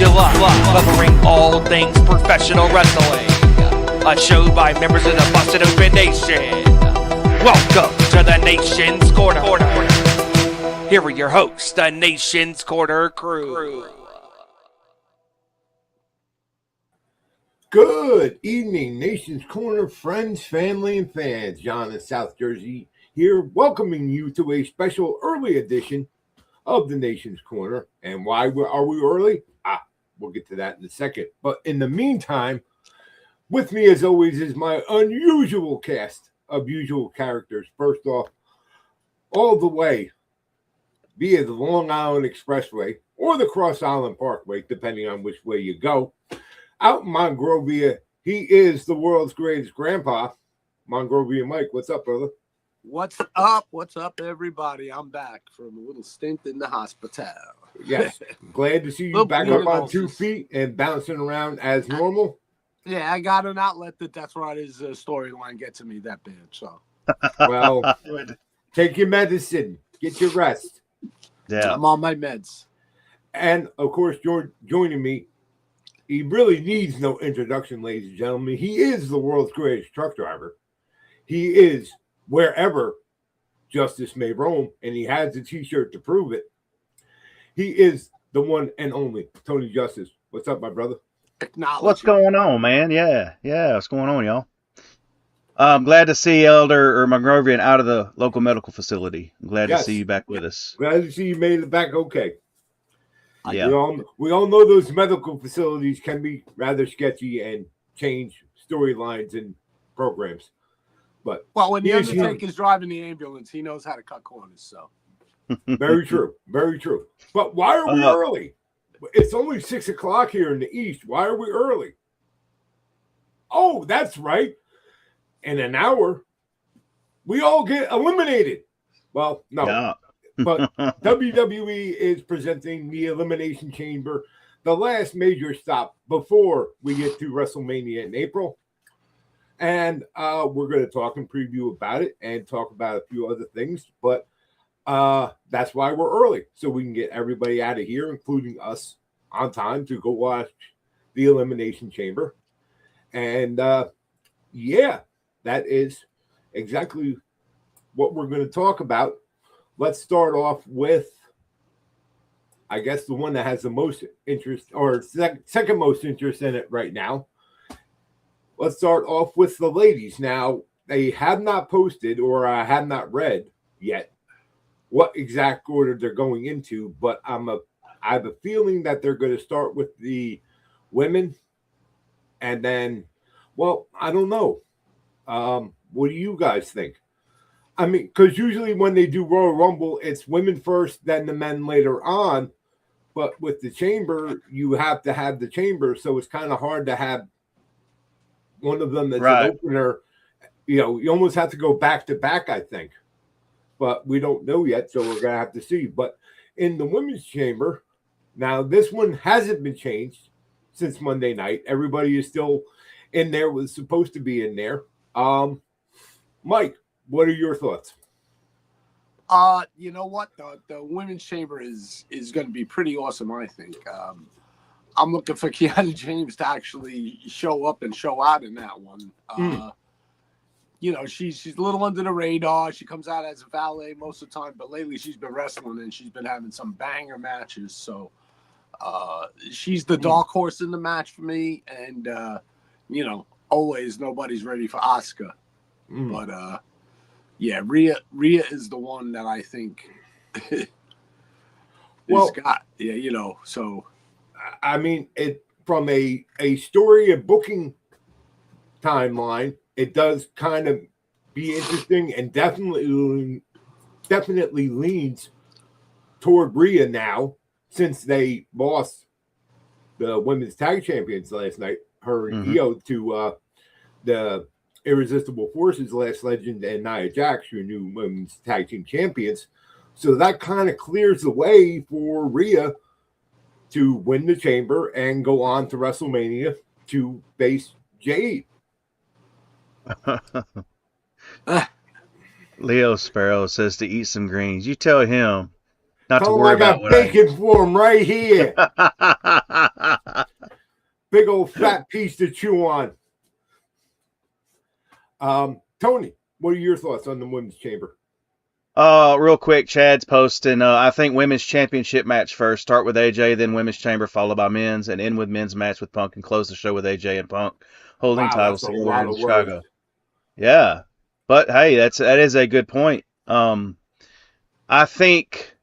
you love, covering all things professional wrestling. A show by members of the Busted Open Nation. Welcome to the Nation's Corner. Here are your hosts, the Nation's Corner crew. Good evening, Nation's Corner friends, family, and fans. John in South Jersey here, welcoming you to a special early edition of the Nation's Corner. And why are we early? We'll get to that in a second. But in the meantime, with me as always is my unusual cast of usual characters. First off, all the way via the Long Island Expressway or the Cross Island Parkway, depending on which way you go. Out in Monrovia, he is the world's greatest grandpa, Mongrovian Mike. What's up, brother? What's up? What's up, everybody? I'm back from a little stint in the hospital. Yes, glad to see you back up on 2 feet and bouncing around as normal. Yeah, I got an outlet that's right. His storyline gets to me that bad. So, well, take your medicine, get your rest. Yeah, I'm on my meds. And of course, joining me, he really needs no introduction, ladies and gentlemen. He is the world's greatest truck driver. He is wherever justice may roam, and he has a T-shirt to prove it. He is the one and only Tony Justice. What's up, my brother? What's going on, man? Yeah. What's going on, y'all? I'm glad to see Elder or Mongrovian out of the local medical facility. I'm glad to see you back with us. Glad to see you made it back okay. Yeah. We all know those medical facilities can be rather sketchy and change storylines and programs. But when the Undertaker's driving the ambulance, he knows how to cut corners. So very true, very true. But why are we early? It's only 6 o'clock here in the East. Why are we early? Oh, that's right. In an hour, we all get eliminated. Well, no. Yeah. But WWE is presenting the Elimination Chamber, the last major stop before we get to WrestleMania in April. And we're going to talk and preview about it and talk about a few other things. But that's why we're early, so we can get everybody out of here, including us, on time to go watch the Elimination Chamber. And, yeah, that is exactly what we're going to talk about. Let's start off with, I guess, the one that has the most interest, or second most interest in it right now. Let's start off with the ladies. Now, they have not posted, or I have not read yet, what exact order they're going into, but I have a feeling that they're going to start with the women, and then, well, I don't know. What do you guys think? I mean, because usually when they do Royal Rumble, it's women first, then the men later on. But with the chamber, you have to have the chamber, so it's kind of hard to have one of them that's an opener. You know, you almost have to go back to back, I think. But we don't know yet, so we're going to have to see. But in the women's chamber, now this one hasn't been changed since Monday night. Everybody is still in there, was supposed to be in there. Mike, what are your thoughts? You know what? The women's chamber is going to be pretty awesome, I think. I'm looking for Kiana James to actually show up and show out in that one. You know, she's a little under the radar. She comes out as a valet most of the time, but lately she's been wrestling and she's been having some banger matches. So she's the dark horse in the match for me. And, you know, always nobody's ready for Asuka. But, yeah, Rhea is the one that I think got, yeah, you know, so. I mean, it from a story and booking timeline, it does kind of be interesting and definitely leans toward Rhea now, since they lost the women's tag champions last night, her and Io, to the Irresistible Forces, Last Legend, and Nia Jax, your new women's tag team champions. So that kind of clears the way for Rhea to win the chamber and go on to WrestleMania to face Jade. Leo Sparrow says to eat some greens. You tell him not to Tell worry him I about got bacon for him right here. big old fat piece to chew on. Tony, what are your thoughts on the women's chamber? Real quick, Chad's posting. I think women's championship match first. Start with AJ, then women's chamber, followed by men's, and end with men's match with Punk, and close the show with AJ and Punk holding titles that's a together lot in of Chicago. words. Yeah, but hey, that is a good point. I think,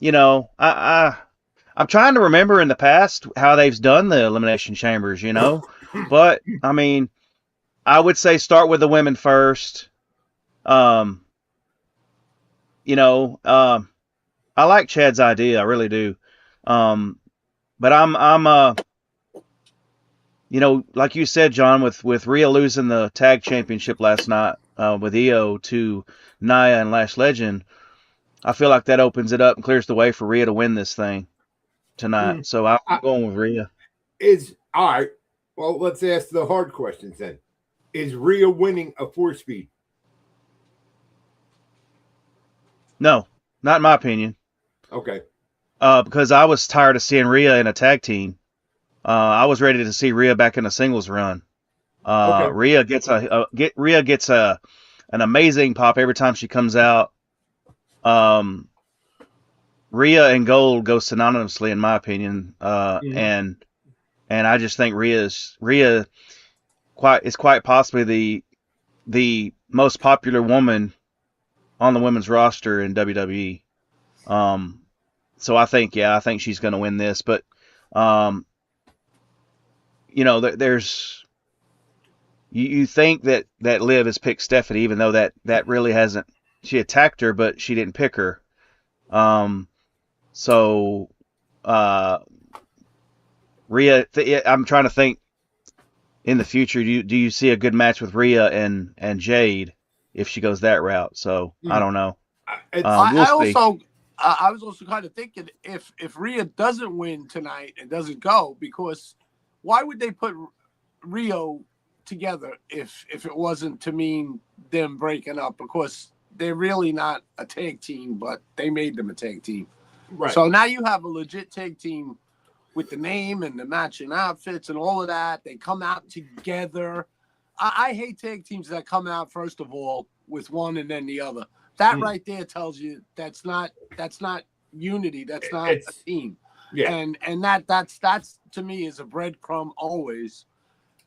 I'm trying to remember in the past how they've done the elimination chambers, but I mean, I would say start with the women first. I like Chad's idea, I really do. But I'm like you said, John, with Rhea losing the tag championship last night, with Io to Nia and Lash Legend, I feel like that opens it up and clears the way for Rhea to win this thing tonight. So I'm going with Rhea. All right. Well, let's ask the hard questions then. Is Rhea winning a 4-speed? No, not in my opinion. Okay. Because I was tired of seeing Rhea in a tag team. I was ready to see Rhea back in a singles run. Okay. Rhea gets an amazing pop every time she comes out. Rhea and gold go synonymously in my opinion. And I just think Rhea is quite possibly the most popular woman on the women's roster in WWE. So I think she's going to win this, but there's you think that Liv has picked Stephanie, even though that really hasn't. She attacked her, but she didn't pick her. So Rhea, I'm trying to think in the future. Do you see a good match with Rhea and Jade if she goes that route? So I don't know. I was also kind of thinking if Rhea doesn't win tonight and doesn't go, because why would they put Rio together if it wasn't to mean them breaking up? Because they're really not a tag team, but they made them a tag team. Right. So now you have a legit tag team with the name and the matching outfits and all of that. They come out together. I hate tag teams that come out, first of all, with one and then the other. That right there tells you that's not unity. That's not a team. Yeah. And that's to me is a breadcrumb always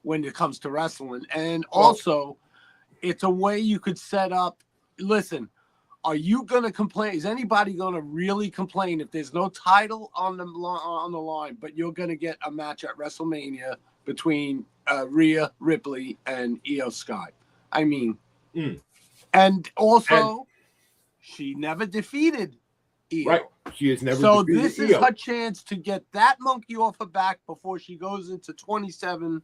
when it comes to wrestling. And also, it's a way you could set up. Listen, are you gonna complain? Is anybody gonna really complain if there's no title on the line, but you're gonna get a match at WrestleMania between Rhea Ripley and Io Sky? I mean, and also. She never defeated Io. Right. She has never so defeated this is her chance to get that monkey off her back before she goes into 27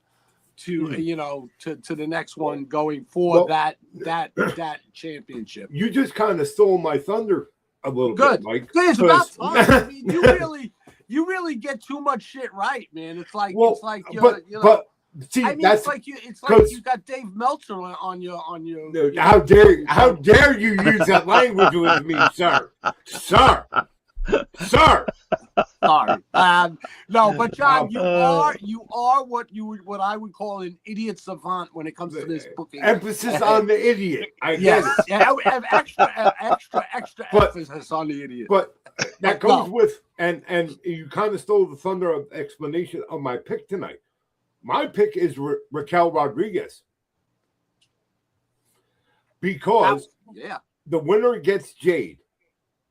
to to the next one going for that championship. You just kind of stole my thunder a little bit, Mike. It's about time. I mean, you really get too much shit right, man. It's like see, I mean, that's it's like you got Dave Meltzer on your. How dare you use that language with me, sir? Sorry. No, but John, you are what I would call an idiot savant when it comes to this booking. Emphasis on the idiot. I get it. Extra emphasis on the idiot. But that goes with and you kind of stole the thunder of explanation of my pick tonight. My pick is Raquel Rodriguez because the winner gets Jade,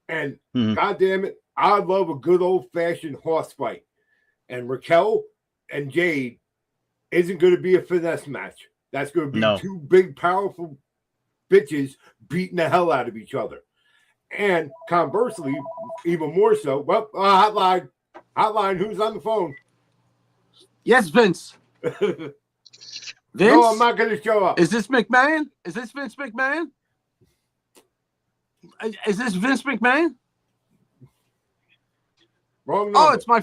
and God damn it, I love a good old fashioned horse fight, and Raquel and Jade isn't going to be a finesse match. That's going to be two big, powerful bitches beating the hell out of each other, and conversely, even more so. Well, hotline, who's on the phone? Yes, Vince. Vince? No, I'm not going to show up. Is this McMahon? Is this Vince McMahon? Is this Vince McMahon? Wrong number. Oh, it's my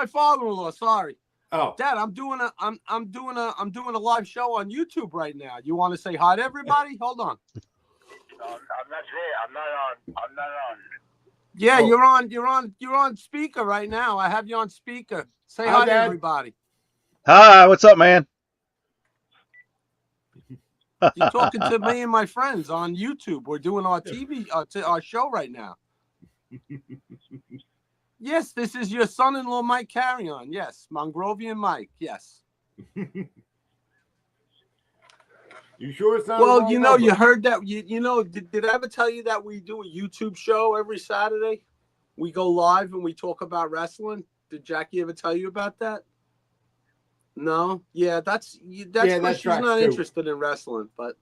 father-in-law. Sorry. Oh, Dad, I'm doing a live show on YouTube right now. You want to say hi to everybody? Hold on. I'm not there. I'm not on. Yeah, you're on speaker right now. I have you on speaker. Say hi to everybody. Hi, what's up, man? You're talking to me and my friends on YouTube. We're doing our TV, our show right now. Yes, this is your son-in-law, Mike Carrion. Yes, Mongrovian Mike. Yes. You sure it's not? Well, you know, you heard that. You know, did I ever tell you that we do a YouTube show every Saturday? We go live and we talk about wrestling. Did Jackie ever tell you about that? No. Yeah, that's why she's not interested in wrestling. But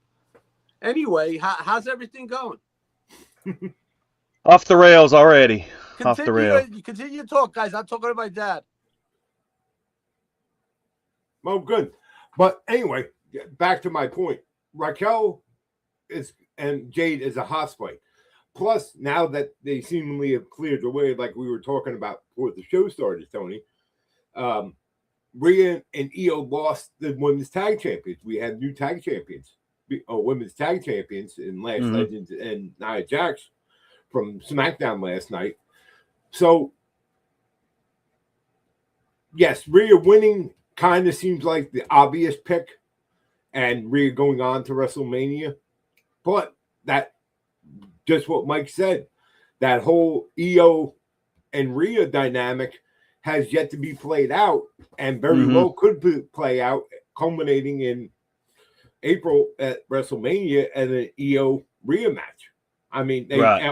anyway, how's everything going? Off the rails already. Off the rail. Continue to talk, guys. I'm talking to my dad. Well, good. But anyway, back to my point. Raquel and Jade is a hot spike. Plus, now that they seemingly have cleared the way, like we were talking about before the show started, Tony, Rhea and Io lost the women's tag champions. We had new tag champions, women's tag champions in Last Legends and Nia Jax from SmackDown last night. So, yes, Rhea winning kind of seems like the obvious pick, and Rhea going on to WrestleMania. But that, just what Mike said, that whole Io and Rhea dynamic has yet to be played out, and very well could play out, culminating in April at WrestleMania and an Io Rhea match. I mean,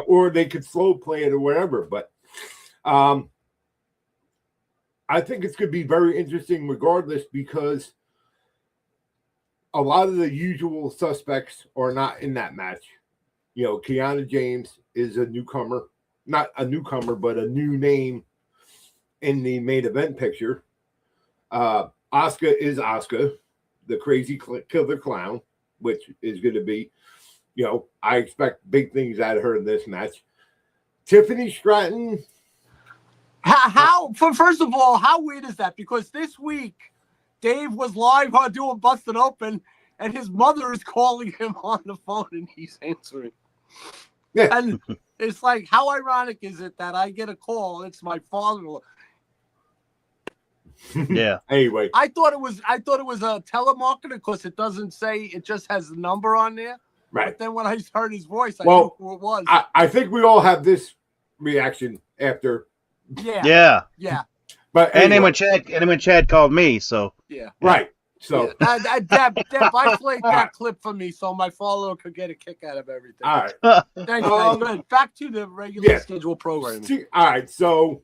or they could slow play it or whatever, but I think it's going to be very interesting regardless, because a lot of the usual suspects are not in that match. You know, Kiana James is a newcomer, not a newcomer, but a new name in the main event picture. Asuka is Asuka, the crazy killer clown, which is going to be, you know, I expect big things out of her in this match. Tiffany Stratton. First of all, how weird is that? Because this week, Dave was live on doing Busted Open, and his mother is calling him on the phone, and he's answering. Yeah. And it's like, how ironic is it that I get a call? It's my father-in-law. Yeah. Anyway, I thought it was a telemarketer because it doesn't say, it just has the number on there. right. But then when I heard his voice, I knew who it was. I think we all have this reaction after. Yeah. But And anyway, then when Chad called me, so Yeah. right. So Deb, I played that clip for me so my follower could get a kick out of everything. all right. Thanks, guys. Good. Back to the regular schedule programming. All right. So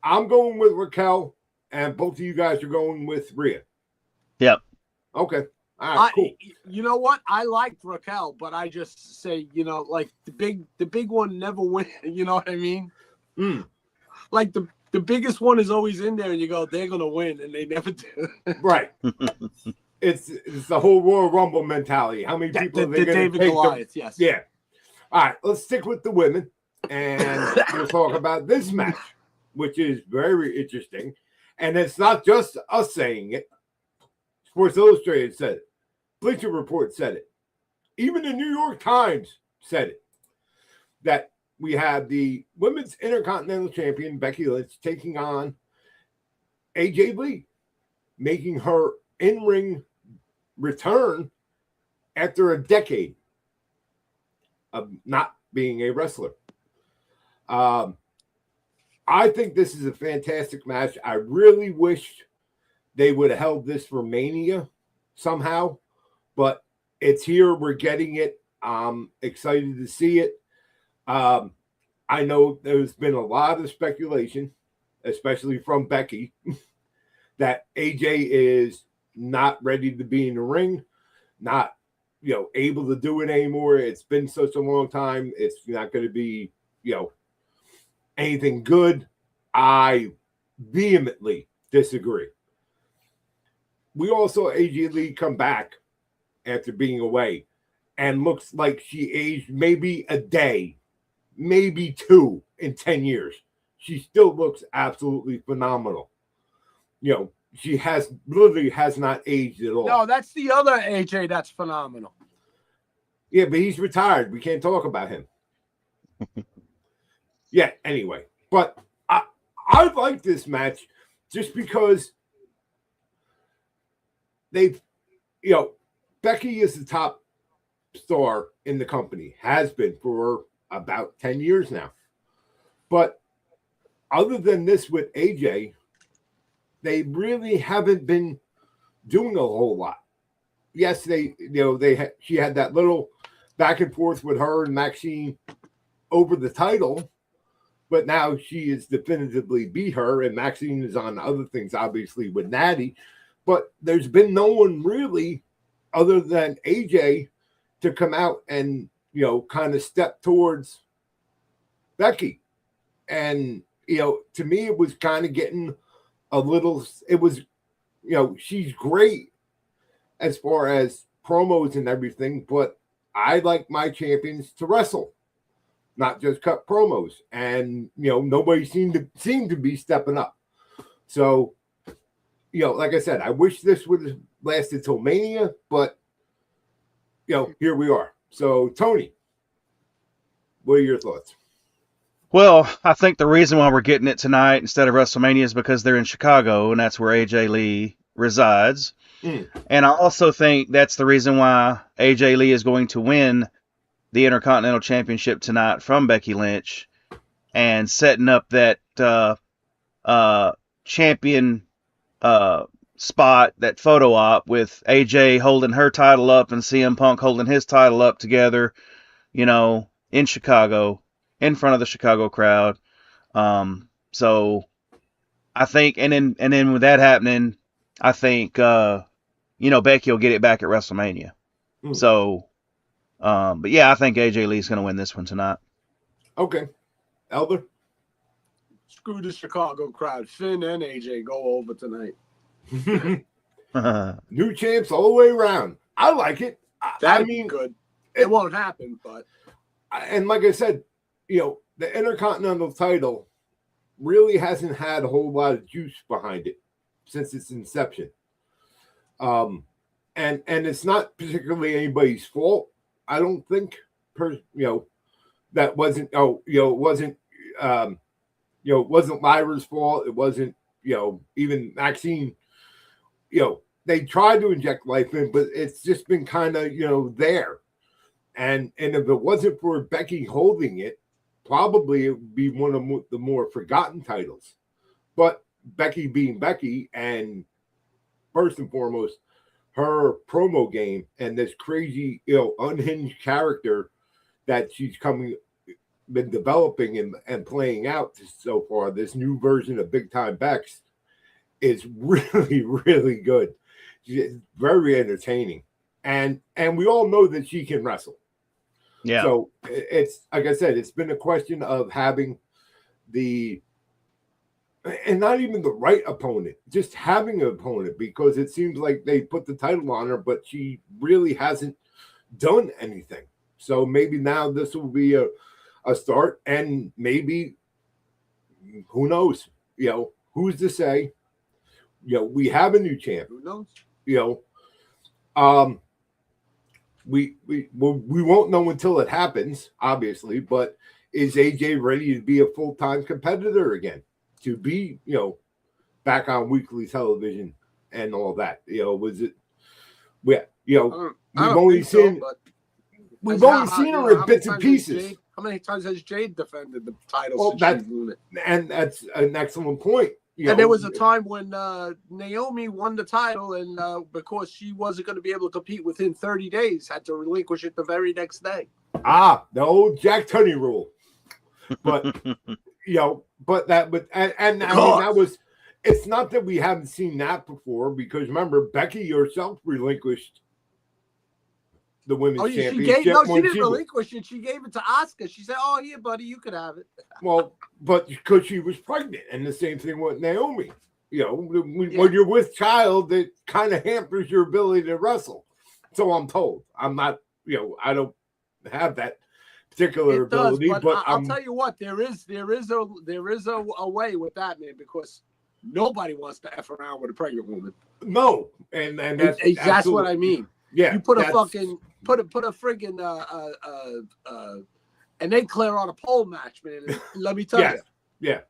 I'm going with Raquel, and both of you guys are going with Rhea. Yep. Okay. All right. Cool. You know what? I liked Raquel, but I just say, you know, like the big one never wins. You know what I mean? Like the biggest one is always in there, and you go, they're gonna win, and they never do. Right. It's the whole Royal Rumble mentality. How many people are they going to take? Goliath, yes. Yeah. All right. Let's stick with the women, and we'll talk about this match, which is very interesting. And it's not just us saying it. Sports Illustrated said it. Bleacher Report said it. Even the New York Times said it. That we have the Women's Intercontinental Champion, Becky Lynch, taking on AJ Lee, making her in-ring return after a decade of not being a wrestler. I think this is a fantastic match. I really wished they would have held this for Mania somehow, but it's here. We're getting it. I'm excited to see it. I know there's been a lot of speculation, especially from Becky, that AJ is not ready to be in the ring, not, you know, able to do it anymore. It's been such a long time. It's not going to be, you know, anything good. I vehemently disagree. We all saw AJ Lee come back after being away, and looks like she aged maybe a day, maybe two in 10 years. She still looks absolutely phenomenal. You know, she literally has not aged at all. No, that's the other AJ that's phenomenal. Yeah, but he's retired. We can't talk about him. Yeah, anyway. But I like this match just because they've, you know, Becky is the top star in the company, has been for about 10 years now. But other than this with AJ, they really haven't been doing a whole lot. Yes, she had that little back and forth with her and Maxine over the title, but now she is definitively beat her, and Maxine is on other things, obviously, with Natty. But there's been no one really other than AJ to come out and, you know, kind of step towards Becky. And, you know, to me, it was kind of getting a little, it was, you know, she's great as far as promos and everything, but I like my champions to wrestle, not just cut promos. And, you know, nobody seemed to be stepping up. So, you know, like I said, I wish this would have lasted till Mania, but, you know, here we are. So, Tony, what are your thoughts? Well, I think the reason why we're getting it tonight instead of WrestleMania is because they're in Chicago, and that's where AJ Lee resides. And I also think that's the reason why AJ Lee is going to win the Intercontinental Championship tonight from Becky Lynch, and setting up that champion spot, that photo op with AJ holding her title up and CM Punk holding his title up together, you know, in Chicago, in front of the Chicago crowd. So I think, and then with that happening, I think, you know, Becky will get it back at WrestleMania. So, but yeah, I think AJ Lee's going to win this one tonight. Okay. Elder? Screw the Chicago crowd. Finn and AJ go over tonight. New champs all the way around. I like it. I mean, good. It won't happen, but. And like I said, you know, the Intercontinental title really hasn't had a whole lot of juice behind it since its inception. And it's not particularly anybody's fault. I don't think, you know, that wasn't, it wasn't Lyra's fault. It wasn't, you know, even Maxine, you know, they tried to inject life in, but it's just been kind of, you know, there. And if it wasn't for Becky holding it, probably it would be one of the more forgotten titles. But Becky being Becky, and first and foremost, her promo game and this crazy, you know, unhinged character that she's been developing and playing out so far, this new version of Big Time Bex, is really, really good. She's very entertaining. And we all know that she can wrestle. Yeah. So it's, like I said, it's been a question of having and not even the right opponent, just having an opponent, because it seems like they put the title on her, but she really hasn't done anything. So maybe now this will be a start, and maybe, who knows? You know, who's to say? You know, we have a new champ. Who knows? You know, we won't know until it happens, obviously. But is AJ ready to be a full-time competitor again? To be, you know, back on weekly television and all that? You know, was it? You know, we've only seen her in bits and pieces. How many times has Jade defended the title? Well, that's an excellent point. There was a time when Naomi won the title, and because she wasn't going to be able to compete within 30 days, had to relinquish it the very next day. The old Jack Tunney rule. But you know, I mean, that was. It's not that we haven't seen that before, because remember, Becky herself relinquished the women's championship. She didn't relinquish it. She gave it to Asuka. She said, "Oh, here, buddy, you could have it." Well, but because she was pregnant, and the same thing with Naomi. You know, when you're with child, it kind of hampers your ability to wrestle. So I'm told. I'm not, you know, I don't have that particular ability. But I'll tell you what, there is a way with that, man, because nobody wants to F around with a pregnant woman. No, and that's what I mean. Yeah, you put a friggin' and then clear on a pole match, man. Let me tell you. Yeah.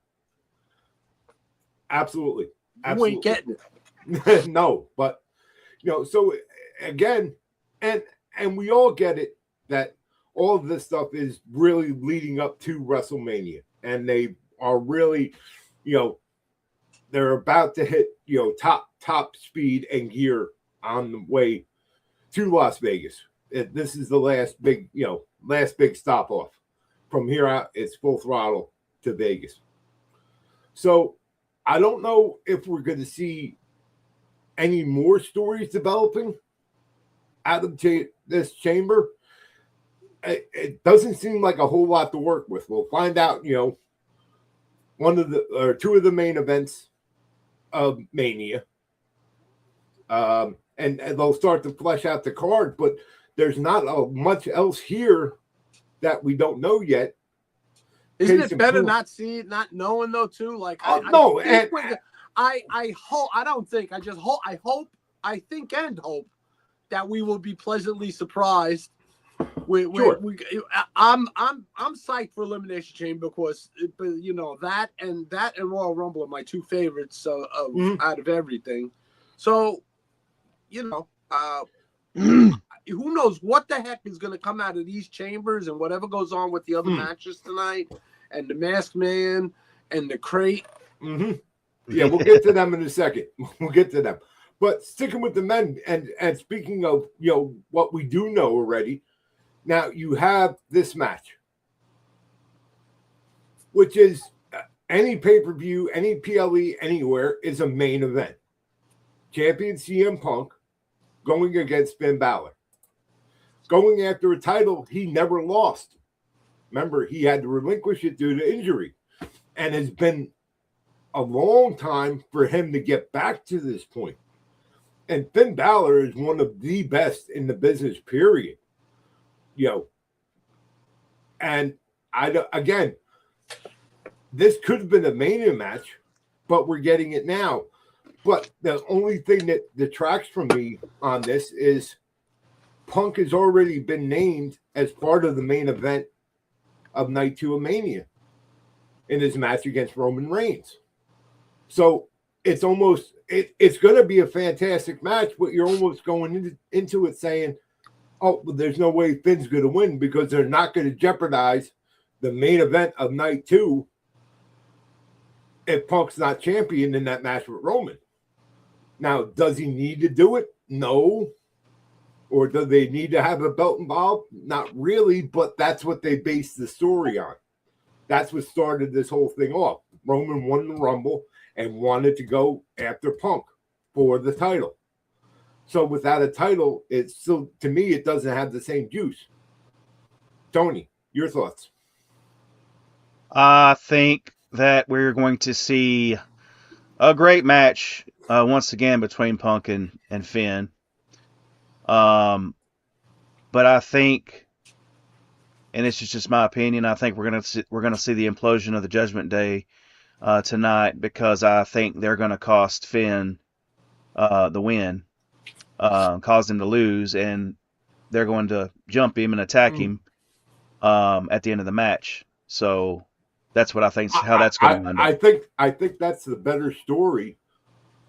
Absolutely. You ain't getting it. No, but So again, and we all get it that all of this stuff is really leading up to WrestleMania, and they are really, they're about to hit, top speed and gear on the way to Las Vegas. This is the last big stop off. From here out, it's full throttle to Vegas. So I don't know if we're going to see any more stories developing out of this chamber. It doesn't seem like a whole lot to work with. We'll find out, one of the or two of the main events of Mania. And they'll start to flesh out the card, but there's not much else here that we don't know yet. Isn't it better not knowing though too? Like I hope. I don't think. I just hope. I hope. I think and hope that we will be pleasantly surprised. I'm psyched for Elimination Chamber because that and Royal Rumble are my two favorites out of everything. So, who knows what the heck is going to come out of these chambers and whatever goes on with the other matches tonight and the Masked Man and the Crate. Mm-hmm. Yeah, we'll get to them in a second. We'll get to them. But sticking with the men and speaking of, what we do know already, now you have this match, which is any pay-per-view, any PLE, anywhere is a main event. Champion CM Punk going against Finn Balor. Going after a title he never lost. Remember, he had to relinquish it due to injury. And it's been a long time for him to get back to this point. And Finn Balor is one of the best in the business, period. And again, this could have been a Mania match, but we're getting it now. But the only thing that detracts from me on this is Punk has already been named as part of the main event of Night 2 of Mania in his match against Roman Reigns. So it's almost it's going to be a fantastic match, but you're almost going into it saying, oh, well, there's no way Finn's going to win because they're not going to jeopardize the main event of Night 2 if Punk's not champion in that match with Roman. Now, does he need to do it? No. Or do they need to have a belt involved? Not really, but that's what they based the story on. That's what started this whole thing off. Roman won the Rumble and wanted to go after Punk for the title. So without a title, it's still, to me, it doesn't have the same juice. Tony, your thoughts? I think that we're going to see a great match once again between Punk and Finn. But I think, and this is just my opinion, I think we're gonna see the implosion of the Judgment Day tonight because I think they're gonna cost Finn the win, cause him to lose, and they're going to jump him and attack him at the end of the match. So that's what I think how that's going to end up. I think that's the better story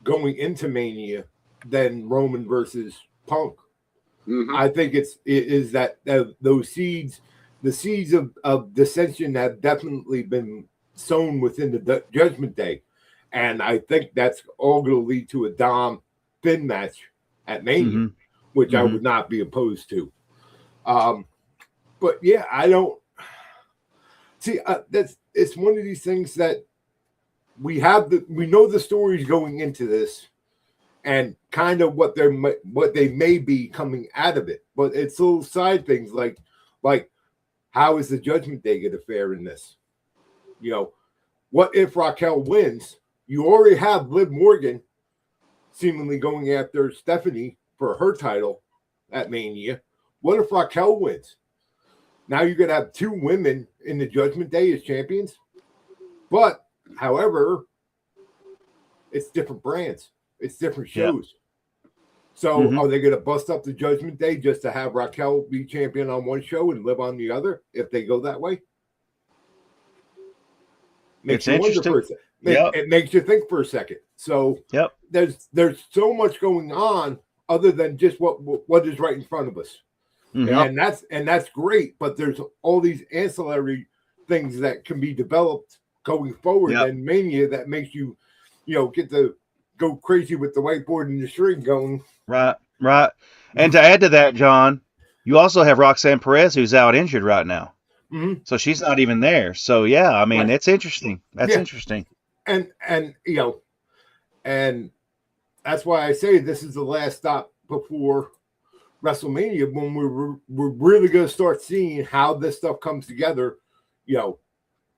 going into Mania than Roman versus Punk. Mm-hmm. I think it is that those seeds, the seeds of dissension have definitely been sown within the Judgment Day. And I think that's all going to lead to a Dom Finn match at Mania, which I would not be opposed to. But yeah, I don't see it's one of these things that we know the stories going into this and kind of what they may be coming out of it, but it's little side things like how is the Judgment Day going to fare in this? What if Raquel wins? You already have Liv Morgan seemingly going after Stephanie for her title at Mania. What if Raquel wins? Now you're going to have two women in the Judgment Day as champions. But, however, it's different brands. It's different shows. Yeah. So are they going to bust up the Judgment Day just to have Raquel be champion on one show and Liv on the other if they go that way? It's interesting. It makes you think for a second. So there's so much going on other than just what is right in front of us. Mhm. And that's great, but there's all these ancillary things that can be developed going forward Yep. and Mania that makes you get to go crazy with the whiteboard and the string going. Right. And to add to that, John, you also have Roxanne Perez, who's out injured right now. Mm-hmm. So she's not even there. So yeah, I mean, Right. it's interesting. That's Yeah. interesting. And and that's why I say this is the last stop before WrestleMania, when we're really going to start seeing how this stuff comes together,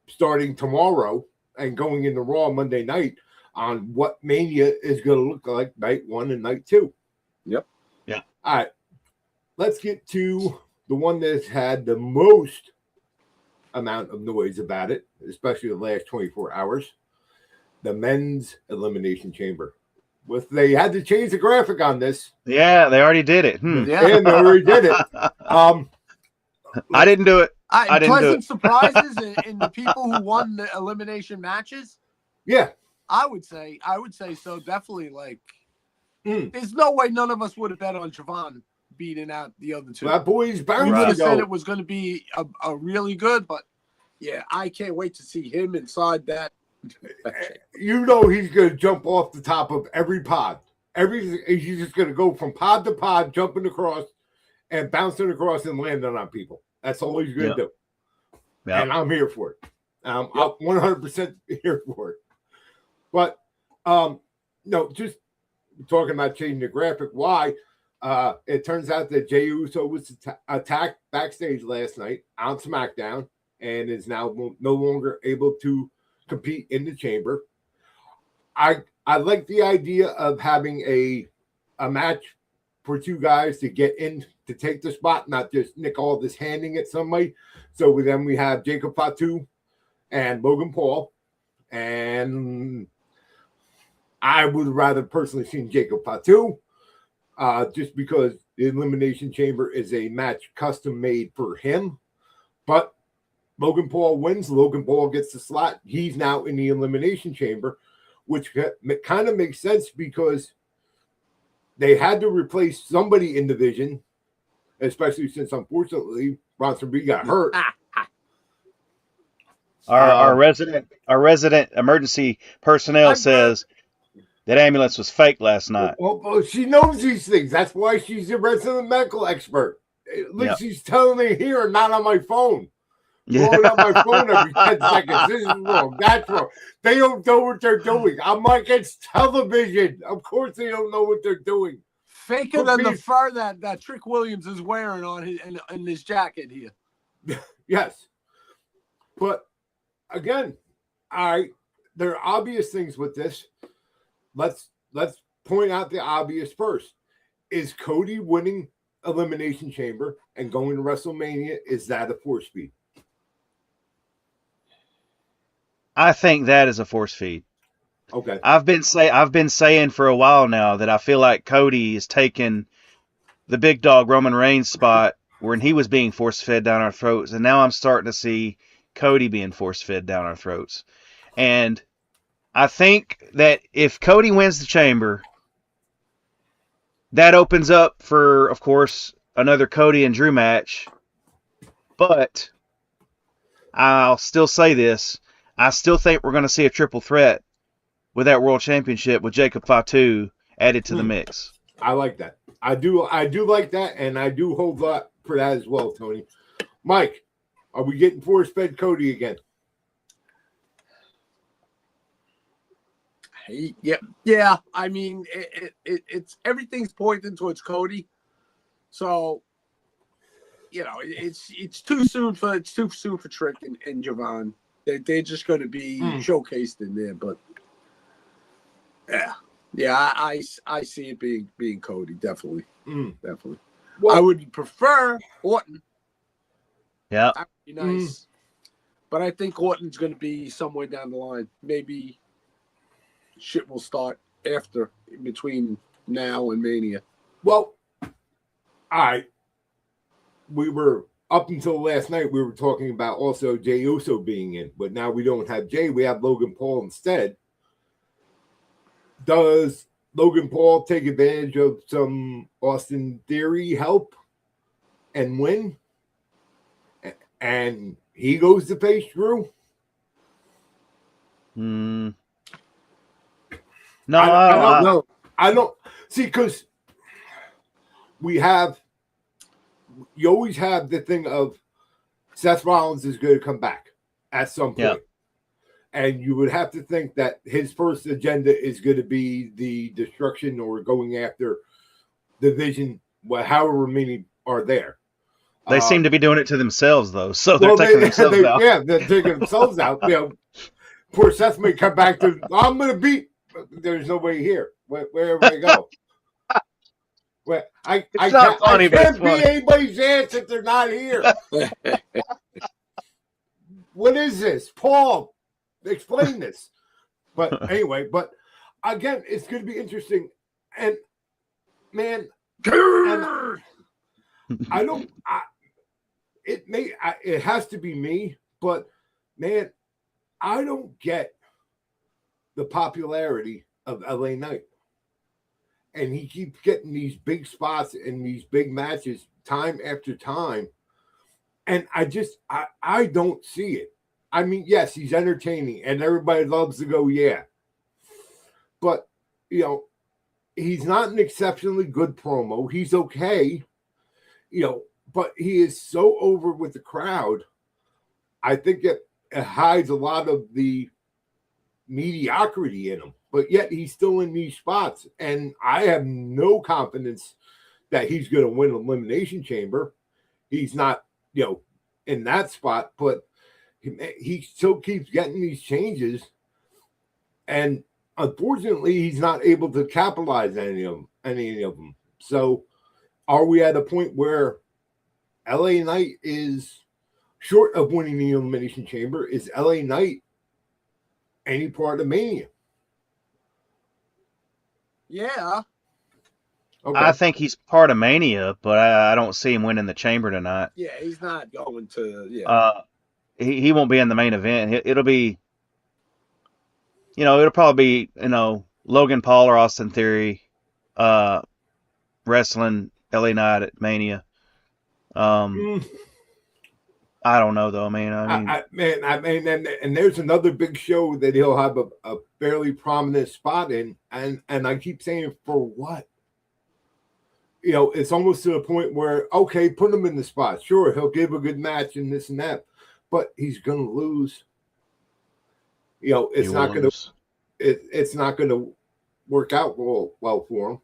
starting tomorrow and going into Raw Monday night on what Mania is going to look like night 1 and night 2. Yep. Yeah. All right. Let's get to the one that's had the most amount of noise about it, especially the last 24 hours. The men's Elimination Chamber. They had to change the graphic on this. Yeah, they already did it. Yeah. And they already did it. I didn't do it. I didn't do pleasant it. surprises in the people who won the elimination matches. Yeah. I would say so. Definitely, there's no way none of us would have bet on Javon beating out the other two. That boy's bound We would to have said go. it was going to be a really good, but yeah, I can't wait to see him inside that. He's going to jump off the top of every pod. He's just going to go from pod to pod, jumping across and bouncing across and landing on people. That's all he's going to do. Yeah. And I'm here for it. I'm 100% here for it. But no, just talking about changing the graphic. Why? It turns out that Jey Uso was attacked backstage last night on SmackDown and is now no longer able to compete in the chamber. I like the idea of having a match for two guys to get in to take the spot, not just Nick Aldis handing it somebody. So then we have Jacob Fatu and Logan Paul, and I would rather personally seen Jacob Fatu, just because the Elimination Chamber is a match custom made for him. But Logan Paul wins. Logan Paul gets the slot. He's now in the Elimination Chamber, which kind of makes sense because they had to replace somebody in the division, especially since, unfortunately, Bronson Reed got hurt. Our resident emergency personnel says that ambulance was fake last night. Well, she knows these things. That's why she's a resident medical expert. At least she's telling me here, not on my phone. Blowing up my phone every 10 seconds. This is wrong. That's wrong. They don't know what they're doing. I'm like, it's television. Of course they don't know what they're doing. Faker than the fur that Trick Williams is wearing on in his jacket here. Yes. But again, there are obvious things with this. Let's point out the obvious first. Is Cody winning Elimination Chamber and going to WrestleMania? Is that a force feed? I think that is a force feed. Okay. I've been saying for a while now that I feel like Cody is taking the big dog Roman Reigns spot when he was being force fed down our throats, and now I'm starting to see Cody being force fed down our throats. And I think that if Cody wins the chamber, that opens up for, of course, another Cody and Drew match. But I'll still say this. I still think we're going to see a triple threat with that world championship with Jacob Fatu added to the mix. I like that. I do like that, and I do hold up for that as well, Tony. Mike, are we getting force-fed Cody again? Yeah. I mean, it's everything's pointing towards Cody. So, it's too soon for Trick and Javon. They're just going to be showcased in there, but I see it being Cody, definitely. Definitely. Well, I would prefer Orton. Yeah, that would be nice. But I think Orton's going to be somewhere down the line. Maybe shit will start after, in between now and Mania. Well, all right. We were up until last night. We were talking about also Jey Uso being in, but now we don't have Jey. We have Logan Paul instead. Does Logan Paul take advantage of some Austin Theory help and win? And he goes to face Drew? No, I don't know. I don't see, because you always have the thing of Seth Rollins is going to come back at some point. Yeah. And you would have to think that his first agenda is going to be the destruction or going after the Vision, however many are there. They seem to be doing it to themselves, though. So they're taking themselves out. Yeah, they're taking themselves out. Poor Seth may come back to, I'm going to beat. There's nobody here. Wherever they go. I can't be anybody's ass if they're not here. What is this? Paul, explain this. But anyway, again, it's going to be interesting. And, man, it has to be me, but, man, I don't get the popularity of LA Knight. And he keeps getting these big spots and these big matches time after time. And I don't see it. I mean, yes, he's entertaining and everybody loves to go, yeah. But, he's not an exceptionally good promo. He's okay, but he is so over with the crowd. I think it hides a lot of the mediocrity in him. But yet he's still in these spots. And I have no confidence that he's going to win Elimination Chamber. He's not, in that spot. But he still keeps getting these changes. And unfortunately, he's not able to capitalize any of them. So are we at a point where LA Knight is short of winning the Elimination Chamber? Is LA Knight any part of Mania? Yeah. Okay. I think he's part of Mania, but I don't see him winning the Chamber tonight. Yeah, he's not going to. Yeah. He won't be in the main event. It'll be, it'll probably be, Logan Paul or Austin Theory, wrestling LA Knight at Mania. I don't know though, man. I mean, and there's another big show that he'll have a fairly prominent spot in, and I keep saying, for what? It's almost to the point where, okay, put him in the spot. Sure, he'll give a good match and this and that, but he's gonna lose. It's not gonna work out well for him.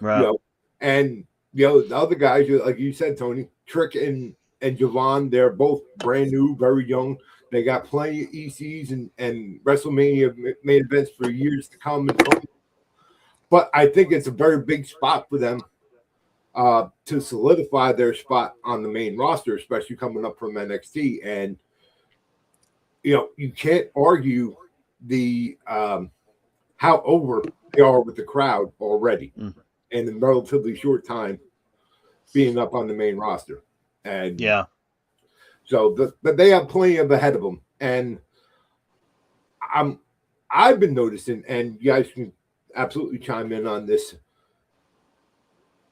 Right. And the other guys, like you said, Tony, Trick and Javon, they're both brand new, very young. They got plenty of ECs and WrestleMania main events for years to come. But I think it's a very big spot for them to solidify their spot on the main roster, especially coming up from NXT. And, you can't argue the how over they are with the crowd already in a relatively short time being up on the main roster. And yeah, so but they have plenty of ahead of them, and I've been noticing, and you guys can absolutely chime in on this.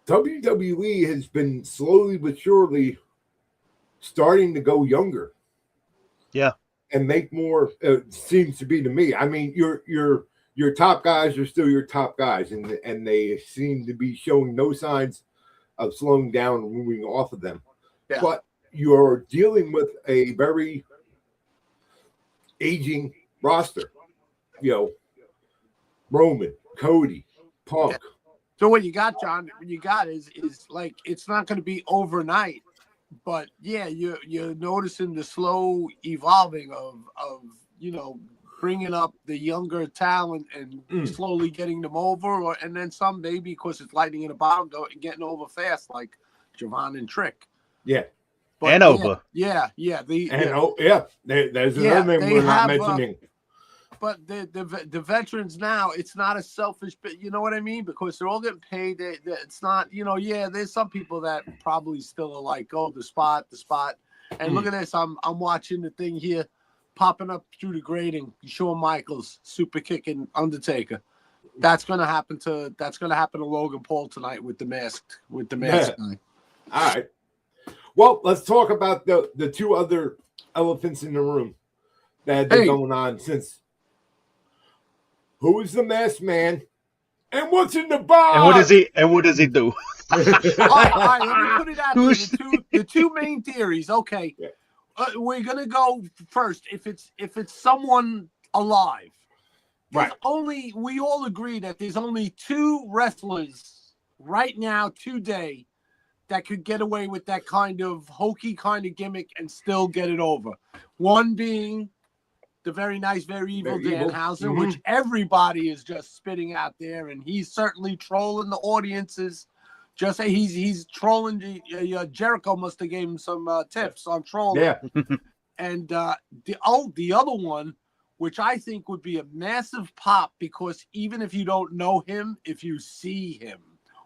WWE has been slowly but surely starting to go younger, and make more. It seems to be to me. I mean, your top guys are still your top guys, and they seem to be showing no signs of slowing down or moving off of them. Yeah. But you're dealing with a very aging roster. Roman, Cody, Punk. Yeah. So what you got, John? What you got is like, it's not going to be overnight, but yeah, you're noticing the slow evolving of bringing up the younger talent and slowly getting them over, and then some maybe because it's lightning in the bottom, getting over fast, like Javon and Trick. Yeah. But and Oba. Yeah. There's another thing we're not mentioning. But the veterans now, it's not a selfish, but you know what I mean? Because they're all getting paid. It's not, there's some people that probably still are like, oh, the spot. And look at this. I'm watching the thing here popping up through the grating. Shawn Michaels super kicking Undertaker. That's gonna happen to Logan Paul tonight with the mask guy. All right. Well, let's talk about the two other elephants in the room that have been going on since. Who is the masked man? And what's in the box? And what does he do? All right, let me put it out there. The two main theories. Okay, we're gonna go first. If it's someone alive, right? We all agree that there's only two wrestlers right now today that could get away with that kind of hokey kind of gimmick and still get it over. One being the very nice, very evil Debhausen, which everybody is just spitting out there, and he's certainly trolling the audiences. Just say he's trolling. Jericho must have gave him some tips on trolling. Yeah. And the other one, which I think would be a massive pop, because even if you don't know him, if you see him,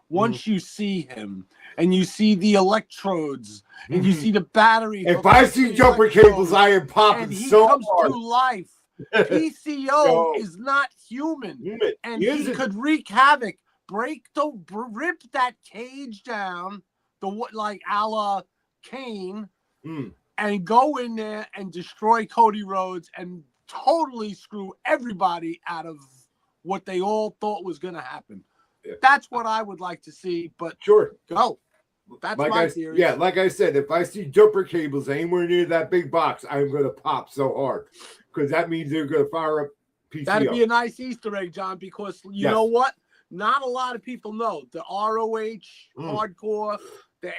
once you see him and you see the electrodes and you see the battery. If I see jumper cables, I am popping and he so comes hard. to life. PCO is not human. And he could wreak havoc, rip that cage down, like a la Kane, and go in there and destroy Cody Rhodes and totally screw everybody out of what they all thought was going to happen. Yeah. That's what I would like to see, but sure, go. That's like my theory. Yeah, like I said, if I see jumper cables anywhere near that big box, I'm going to pop so hard, because that means they're going to fire up PCO. That'd be a nice Easter egg, John, because you know what? Not a lot of people know the ROH hardcore, the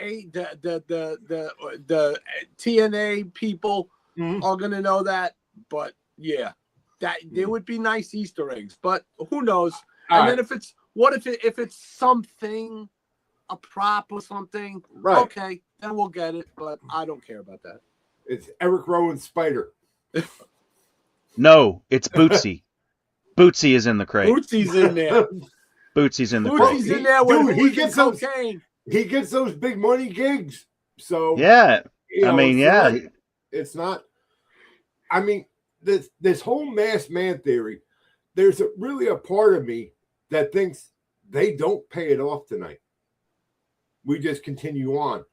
TNA people are going to know that, but yeah, that there would be nice Easter eggs, but who knows? And then if it's if it's something, a prop or something, okay, then we'll get it, but I don't care about that. It's Eric Rowan's Spider. No, it's Bootsy. Bootsy is in the crate. Bootsy's in there. Bootsy's in the crate. Bootsy's in there with he gets cocaine. He gets those big money gigs. So yeah, it's not. I mean, this whole masked man theory. There's really a part of me that thinks they don't pay it off tonight. We just continue on.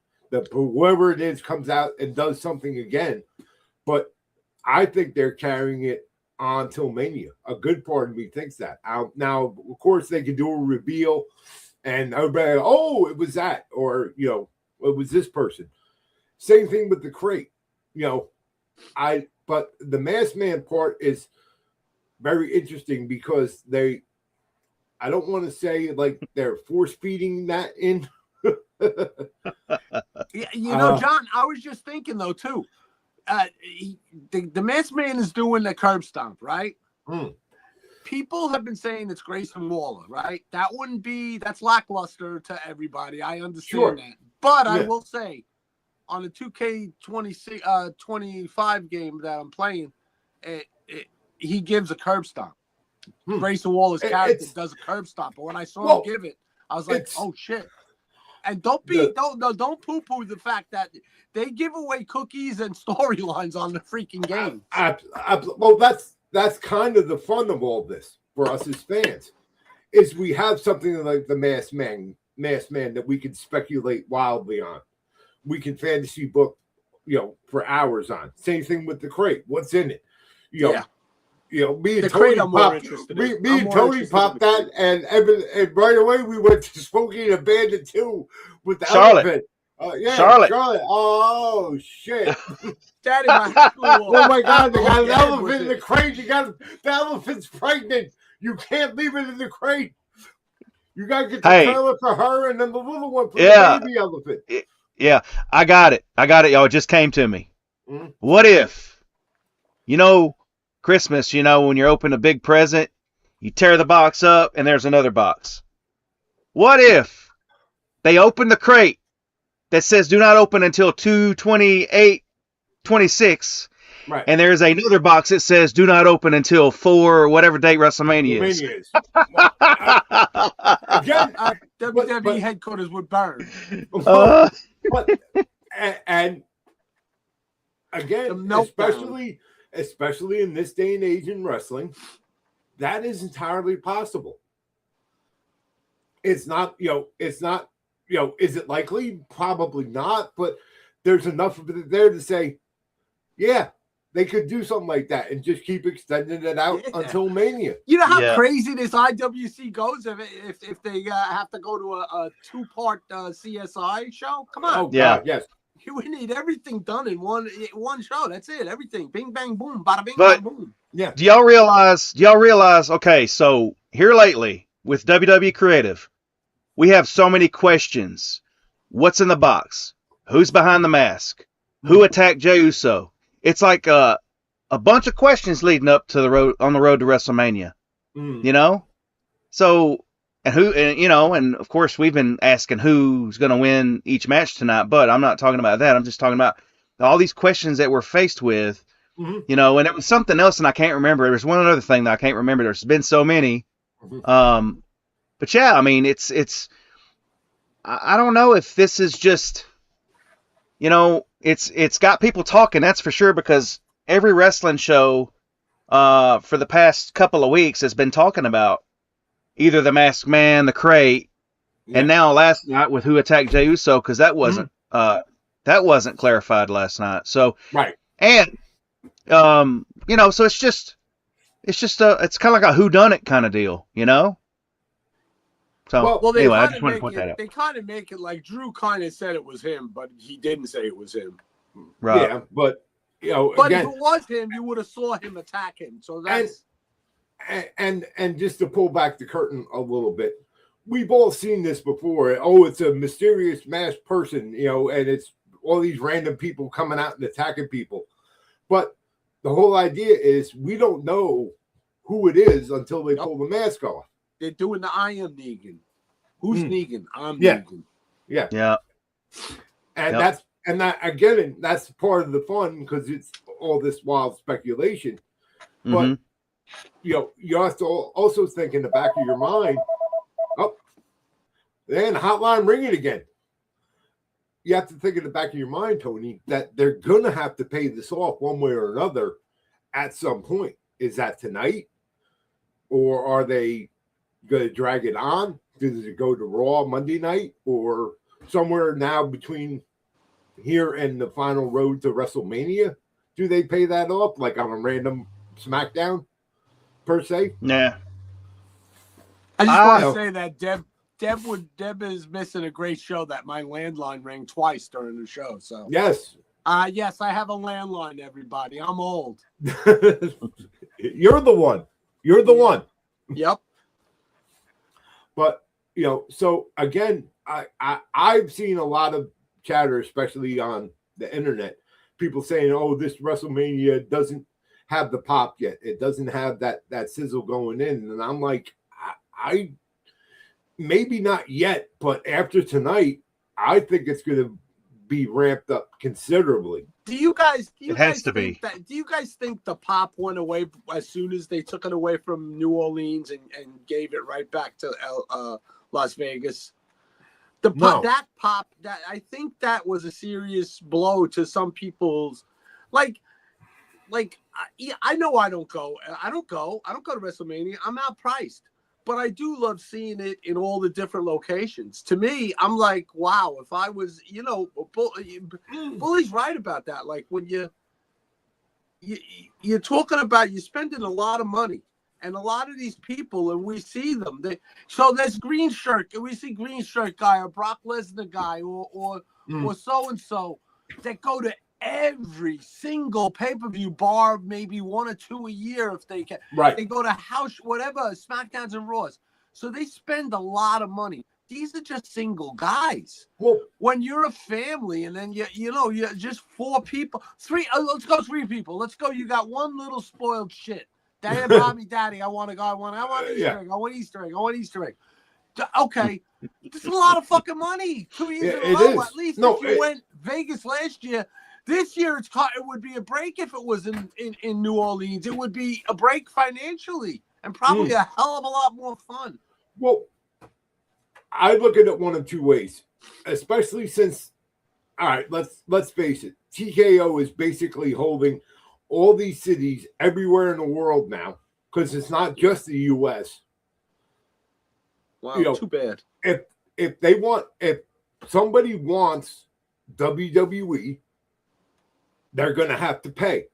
Whoever it is comes out and does something again. But I think they're carrying it on till Mania. A good part of me thinks that. Now, of course, they could do a reveal and everybody, it was that. Or, it was this person. Same thing with the crate. But the masked man part is very interesting because I don't want to say like they're force feeding that in. John, I was just thinking though too. The masked man is doing the curb stomp, right? People have been saying it's Grayson Waller, right? That's lackluster to everybody. I understand that, but I will say, on the 2K25 game that I'm playing, he gives a curb stomp. Grayson Waller's character does a curb stomp, but when I saw him give it, I was like, "Oh shit!" And don't poo-poo the fact that they give away cookies and storylines on the freaking game. Well, that's kind of the fun of all this for us as fans, is we have something like the masked man that we can speculate wildly on. We can fantasy book, for hours on. Same thing with the crate. What's in it? Me and Tony popped that, and right away we went to Smoking a Bandit 2 with the elephant. Charlotte. Oh shit! Daddy, my God! They got an elephant in the crate. The elephant's pregnant. You can't leave it in the crate. You gotta get the trailer for her, and then the little one for the baby elephant. Yeah, I got it, y'all. It just came to me. What if, Christmas, when you open a big present, you tear the box up and there's another box. What if they open the crate that says do not open until 2/28/26, right, and there's another box that says do not open until 4 whatever date WrestleMania is. Again, WWE headquarters would burn. And again, especially in this day and age in wrestling, that is entirely possible. it's not, it's not, is it likely? Probably not, but there's enough of it there to say, yeah, they could do something like that and just keep extending it out until Mania. You know how crazy this IWC goes if they have to go to a 2-part CSI show? Come on. Oh, God, yes. We need everything done in one show. That's it. Everything. Bing, bang, boom. Bada, bing, But- bang, boom. Yeah. Do y'all realize, okay, so here lately with WWE Creative, we have so many questions. What's in the box? Who's behind the mask? Who attacked Jey Uso? It's like a bunch of questions leading up to the road to WrestleMania. You know? So, and of course we've been asking who's going to win each match tonight, but I'm not talking about that. I'm just talking about all these questions that we're faced with. And it was something else, and I can't remember. There was one other thing that I can't remember. There's been so many. But yeah, I mean, it's. I don't know if this is just, it's got people talking. That's for sure, because every wrestling show, for the past couple of weeks has been talking about either the Masked Man, the Crate, and now last night with who attacked Jey Uso, because that wasn't clarified last night. So right, and. So it's kind of like a whodunit kind of deal, So well, anyway, I just want to point that out. They kind of make it like Drew kind of said it was him, but he didn't say it was him. Right. Yeah, but but again, if it was him, you would have saw him attack him. So that's and just to pull back the curtain a little bit, we've all seen this before. Oh, it's a mysterious masked person, and it's all these random people coming out and attacking people. But the whole idea is we don't know who it is until they pull the mask off. They're doing the I am Negan. Who's Negan? I'm Negan. Yeah. And that's part of the fun, because it's all this wild speculation. But you have to also think in the back of your mind, then hotline ringing again. You have to think in the back of your mind, Tony, that they're going to have to pay this off one way or another at some point. Is that tonight? Or are they going to drag it on? Does it go to Raw Monday night? Or somewhere now between here and the final road to WrestleMania? Do they pay that off like on a random SmackDown, per se? Nah. I just want to say that Deb is missing a great show that my landline rang twice during the show. So yes, yes, I have a landline. Everybody, I'm old. You're the one. You're the one. Yep. But so again, I've seen a lot of chatter, especially on the internet, people saying, "Oh, this WrestleMania doesn't have the pop yet. It doesn't have that sizzle going in." And I'm like, I maybe not yet, but after tonight, I think it's going to be ramped up considerably. Do you guys be. Do you guys think the pop went away as soon as they took it away from New Orleans and gave it right back to Las Vegas? That pop, that I think that was a serious blow to some people's I know I don't go to WrestleMania. I'm outpriced. But I do love seeing it in all the different locations. To me, I'm like, wow, if I was, Bully's right about that. Like when you're talking about, you're spending a lot of money, and a lot of these people, and we see them. So there's green shirt, and we see green shirt guy or Brock Lesnar guy or so-and-so that go to every single pay-per-view bar, maybe one or two a year if they can. Right. They go to house, whatever, SmackDowns and Raws. So they spend a lot of money. These are just single guys. Well, when you're a family and then you're just four people, let's go three people. Let's go. You got one little spoiled shit. Dad, mommy, daddy, I want to go. I want Easter egg. I want Easter egg. I want Easter egg. Okay. This is a lot of fucking money. 2 years in a row, at least. If you went Vegas last year, this year it would be a break if it was in New Orleans. It would be a break financially and probably a hell of a lot more fun. Well, I look at it one of two ways, especially since, all right, let's face it, TKO is basically holding all these cities everywhere in the world now, because it's not just the U.S. Wow, too bad. if somebody wants WWE, they're going to have to pay.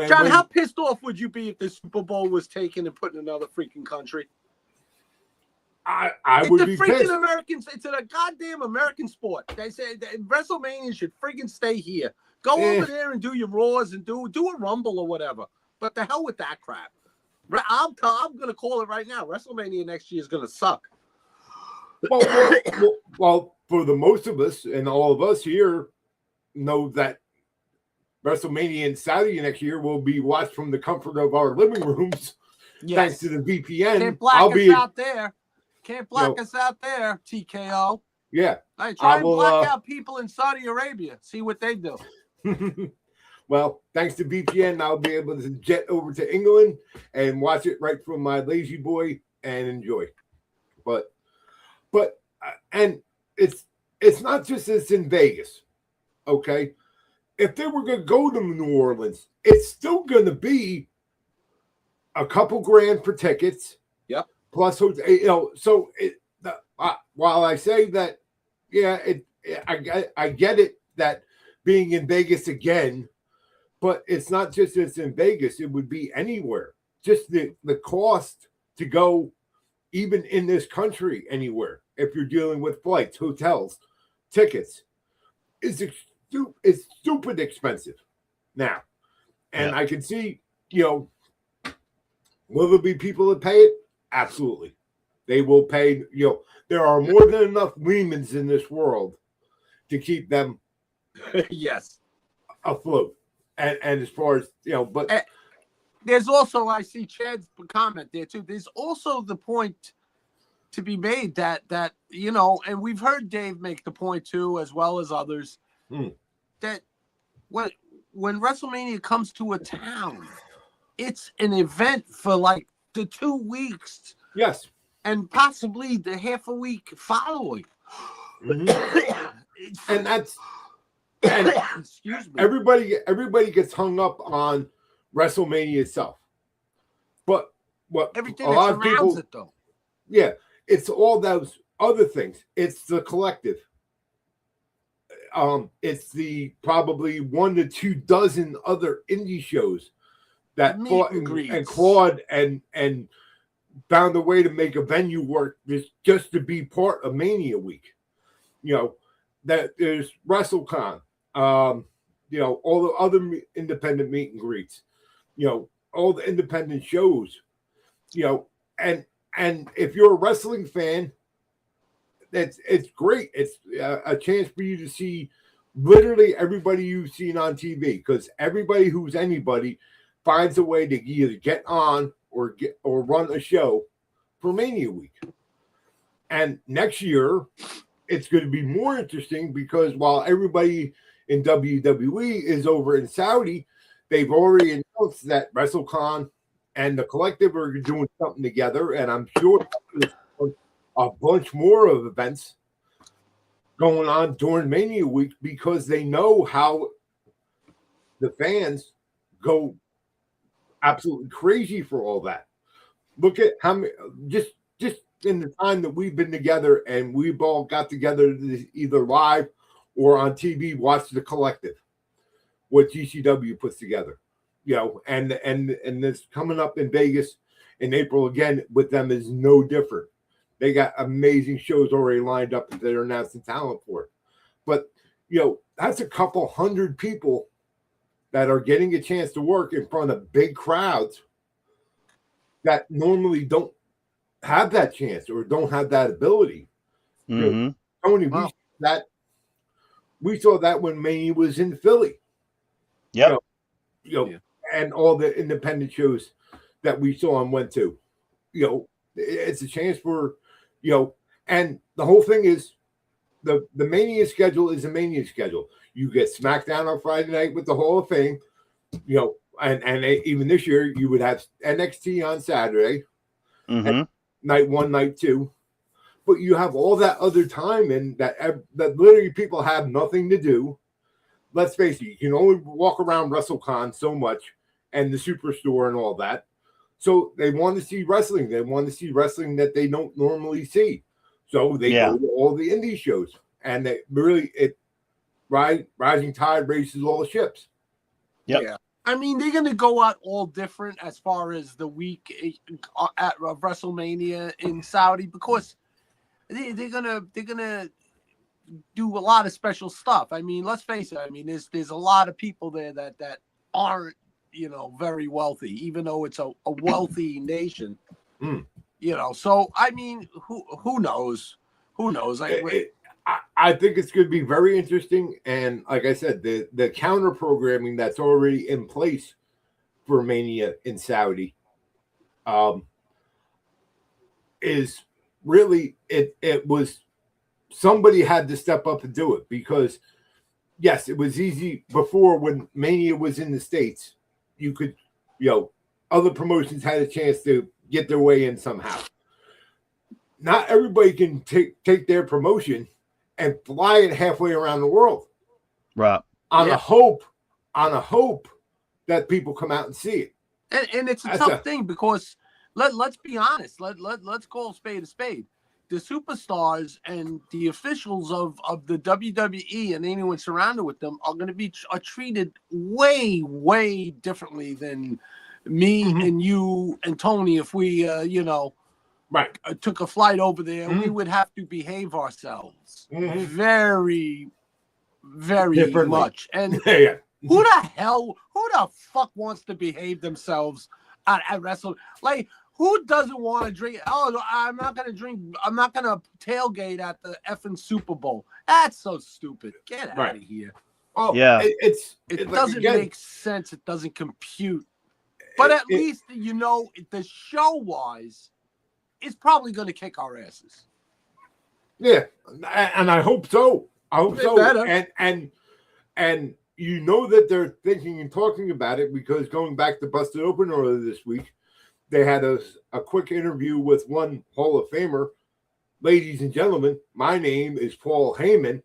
John, how pissed off would you be if the Super Bowl was taken and put in another freaking country? I would be pissed. It's a goddamn American sport. They say that WrestleMania should freaking stay here. Go over there and do your Raws and do a Rumble or whatever. But the hell with that crap. I'm going to call it right now. WrestleMania next year is going to suck. Well, for the most of us and all of us here know that WrestleMania in Saudi next year will be watched from the comfort of our living rooms, thanks to the VPN. Can't black us out there. Can't black us out there, TKO. Yeah. I try and black out people in Saudi Arabia. See what they do. Well, thanks to VPN, I'll be able to jet over to England and watch it right from my lazy boy and enjoy. But and it's not just it's in Vegas, okay? If they were going to go to New Orleans, it's still going to be a couple grand for tickets. Yep. Plus, so while I say that, yeah, I get it that being in Vegas again, but it's not just it's in Vegas; it would be anywhere. Just the cost to go, even in this country, anywhere. If you're dealing with flights, hotels, tickets, is stupid expensive now. And I can see, will there be people that pay it? Absolutely. They will pay, there are more than enough Lehmans in this world to keep them afloat. And as far as, but there's also, I see Chad's comment there too. There's also the point to be made that and we've heard Dave make the point too, as well as others, that when WrestleMania comes to a town, it's an event for like the 2 weeks. Yes. And possibly the half a week following. And excuse me. Everybody gets hung up on WrestleMania itself. But what everything that surrounds it though. Yeah. It's all those other things. It's the collective. It's the probably 1 to 2 dozen other indie shows that fought and clawed and found a way to make a venue work just to be part of Mania Week. That there's WrestleCon, all the other independent meet and greets, all the independent shows, and if you're a wrestling fan, it's great. It's a chance for you to see literally everybody you've seen on TV, because everybody who's anybody finds a way to either get on or run a show for Mania Week. And next year, it's going to be more interesting because while everybody in WWE is over in Saudi, they've already announced that WrestleCon and the collective are doing something together, and I'm sure there's a bunch more of events going on during Mania Week because they know how the fans go absolutely crazy for all that. Look at how many, just in the time that we've been together and we've all got together to either live or on TV, watch the collective, what GCW puts together. And this coming up in Vegas in April again with them is no different. They got amazing shows already lined up that they're announcing talent for. But, that's a couple hundred people that are getting a chance to work in front of big crowds that normally don't have that chance or don't have that ability. Tony, we saw that when Mania was in Philly. Yep. And all the independent shows that we saw and went to, it's a chance for, and the whole thing is the Mania schedule is a Mania schedule. You get SmackDown on Friday night with the Hall of Fame, and even this year you would have NXT on Saturday, night 1, night 2, but you have all that other time and that literally people have nothing to do. Let's face it, you can only walk around WrestleCon so much and the Superstore and all that. So they want to see wrestling. They want to see wrestling that they don't normally see. So they go to all the indie shows, and they really rising tide raises all the ships. Yep. Yeah. I mean, they're going to go out all different as far as the week at WrestleMania in Saudi, because they're gonna do a lot of special stuff. I mean, let's face it. I mean, there's a lot of people there that aren't, very wealthy, even though it's a wealthy nation. So I mean, who knows? Who knows? I think it's going to be very interesting, and like I said, the counter programming that's already in place for Mania in Saudi, is really it was somebody had to step up and do it, because yes, it was easy before when Mania was in the States. You could, other promotions had a chance to get their way in somehow. Not everybody can take their promotion and fly it halfway around the world, right? On a hope that people come out and see it. And it's a tough thing, because let's be honest. Let's call a spade a spade. The superstars and the officials of the WWE and anyone surrounded with them are going to be treated way, way differently than me and you and Tony. If we, took a flight over there, we would have to behave ourselves very, very much. And who the fuck wants to behave themselves at wrestling? Like, who doesn't want to drink? Oh, I'm not going to drink. I'm not going to tailgate at the effing Super Bowl. That's so stupid. Get out of here. Oh, yeah. It doesn't make sense. It doesn't compute. But at least, the show-wise, it's probably going to kick our asses. Yeah, and I hope so. I hope so. Better. And that they're thinking and talking about it, because going back to Busted Open earlier this week, they had a quick interview with one Hall of Famer. Ladies and gentlemen, my name is Paul Heyman.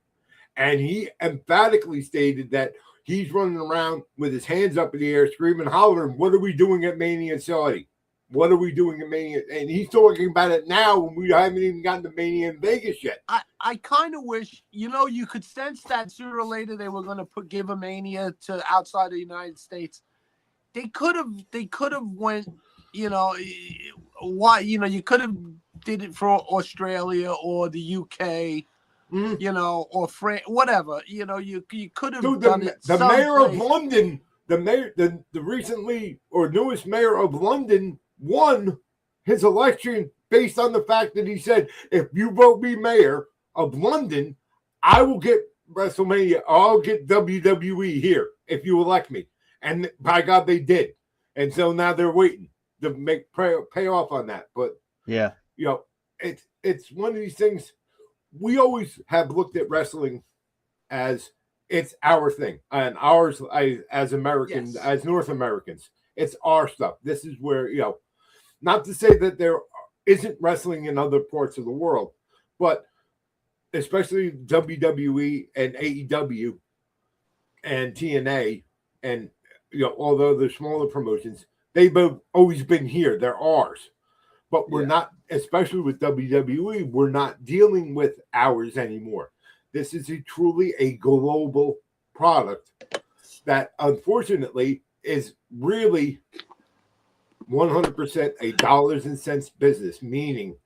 And he emphatically stated that he's running around with his hands up in the air, screaming, hollering, what are we doing at Mania in Saudi? What are we doing at Mania? And he's talking about it now when we haven't even gotten to Mania in Vegas yet. I kind of wish, you could sense that sooner or later they were going to give a Mania to outside the United States. They could have went, you could have did it for Australia or the UK, or France, whatever. You could have done it. The mayor of London, the recently or newest mayor of London won his election based on the fact that he said, if you vote me mayor of London, I will get WrestleMania. I'll get WWE here if you elect me. And by God, they did. And so now they're waiting to pay off on that. But yeah, it's one of these things. We always have looked at wrestling as it's our thing, and ours as Americans, as North Americans, it's our stuff. This is where, not to say that there isn't wrestling in other parts of the world, but especially WWE and AEW and TNA and all the other smaller promotions, they've always been here. They're ours. But we're not, especially with WWE, we're not dealing with ours anymore. This is truly a global product that, unfortunately, is really 100% a dollars and cents business, meaning,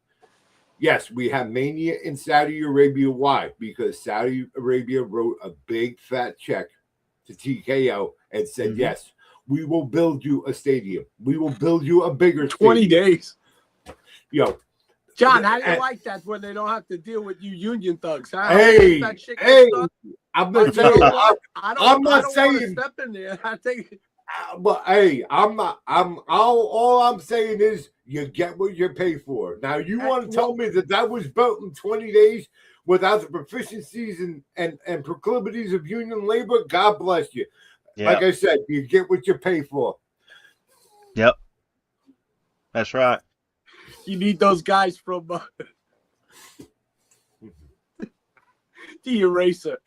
yes, we have Mania in Saudi Arabia. Why? Because Saudi Arabia wrote a big fat check to TKO and said, yes, we will build you a stadium. We will build you a bigger 20 days. John, how do you like that when they don't have to deal with you union thugs? Huh? Hey, I'm not saying. I'm not saying. Step in there. I think. But hey, I'm not. All I'm saying is you get what you pay for. Now you want to tell me that was built in 20 days without the proficiencies and proclivities of union labor? God bless you. Yep. Like I said, you get what you pay for. Yep, that's right. You need those guys from the eraser.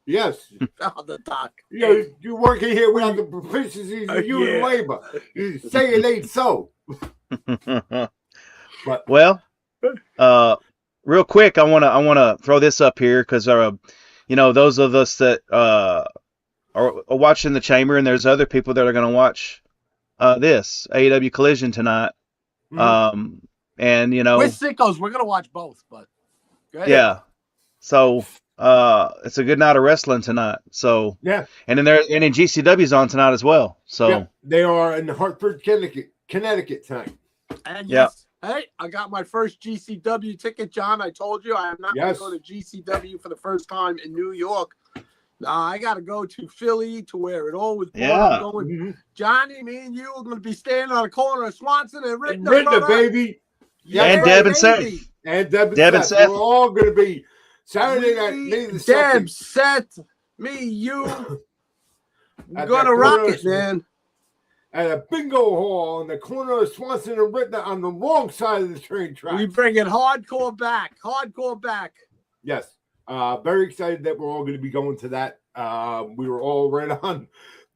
Yes. On the dock. You're working here without the proficiencies of union labor. You say it ain't so. But well, real quick, I wanna throw this up here because those of us that are watching the chamber, and there's other people that are gonna watch this AEW Collision tonight. Mhm. And We're sickos. We're gonna watch both, but go ahead. yeah. So it's a good night of wrestling tonight. So Yeah. and then GCW's on tonight as well. So Yeah, they are in Hartford, Connecticut tonight. And Yeah. yes, hey, I got my first GCW ticket, John. I told you I am not Yes. going to go to GCW for the first time in New York. I got to go to Philly to where it all was born. Yeah. I'm going, Mhm. Johnny, me and you are going to be standing on the corner of Swanson and Ritter, Ridna, baby. Yeah, And Deb and Seth. baby. And Deb Deb and and Seth. Seth. We're all going to be Saturday night, May the Deb, 2nd. Seth, me, you. We're At going that to rock corner it, man. At a bingo hall in the corner of Swanson and Ridna on the wrong side of the train track. We bring it hardcore back. Hardcore back. Yes. Very excited that we're all going to be going to that. We were all right on.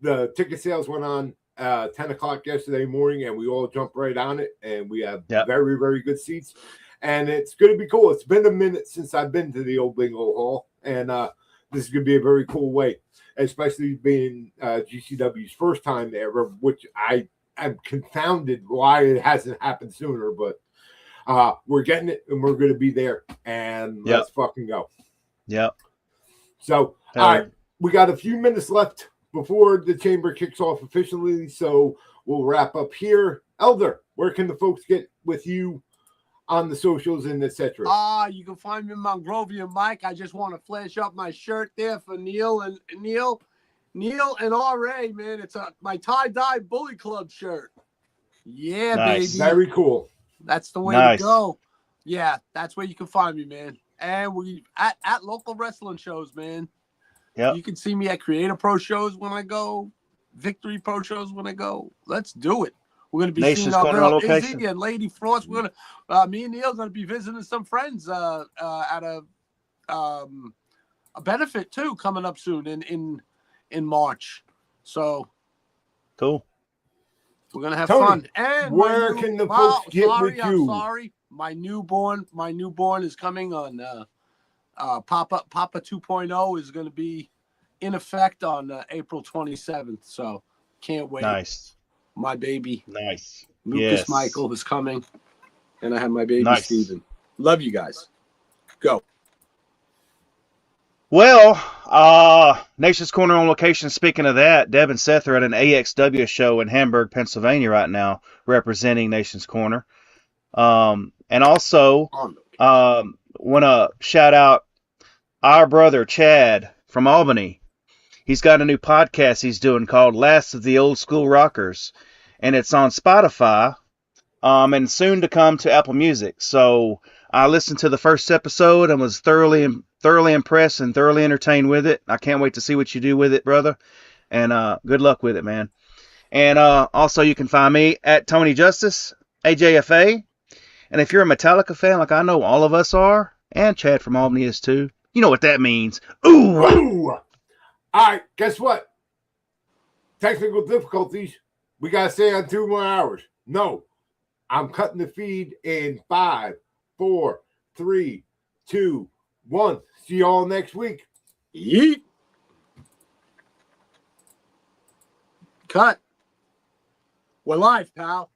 The ticket sales went on 10 o'clock yesterday morning, and we all jumped right on it. And we have very, very good seats. And it's going to be cool. It's been a minute since I've been to the old bingo hall. And this is going to be a very cool way, especially being GCW's first time there, which I am confounded why it hasn't happened sooner. But we're getting it, and we're going to be there. And let's fucking go. Yep. So, all right, we got a few minutes left before the chamber kicks off officially, so we'll wrap up here. Elder, where can the folks get with you on the socials and etc.? You can find me Mongrovian Mike. I just want to flash up my shirt there for Neil and RA, man. It's my tie-dye Bully Club shirt. Yeah, Nice. baby. Very cool. That's the way to go. Yeah, that's where you can find me, man. And we at local wrestling shows, man. Yeah. You can see me at Creator Pro shows when I go, Victory Pro shows when I go. Let's do it. We're gonna be Nation's seeing our Corner girl location. Izzy and Lady Frost. We're gonna me and Neil gonna be visiting some friends at a benefit too coming up soon in March. So cool. We're gonna have Tony, fun. And where can the folks get with you? I'm sorry. My newborn is coming on Papa 2.0 is going to be in effect on April 27th. So can't wait. Nice. My baby. Nice. Lucas Michael is coming. And I have my baby Steven. Love you guys. Go. Well, Nation's Corner on location. Speaking of that, Deb and Seth are at an AXW show in Hamburg, Pennsylvania right now, representing Nation's Corner. And also, want to shout out our brother Chad from Albany. He's got a new podcast he's doing called Last of the Old School Rockers, and it's on Spotify, and soon to come to Apple Music. So I listened to the first episode and was thoroughly impressed and thoroughly entertained with it. I can't wait to see what you do with it, brother. And good luck with it, man. And also, you can find me at Tony Justice, AJFA. And if you're a Metallica fan, like I know all of us are, and Chad from Albany is too, you know what that means. Ooh! Ooh. All right, guess what? Technical difficulties. We got to stay on 2 more hours. No, I'm cutting the feed in 5, 4, 3, 2, 1. See y'all next week. Yeet. Cut. We're live, pal.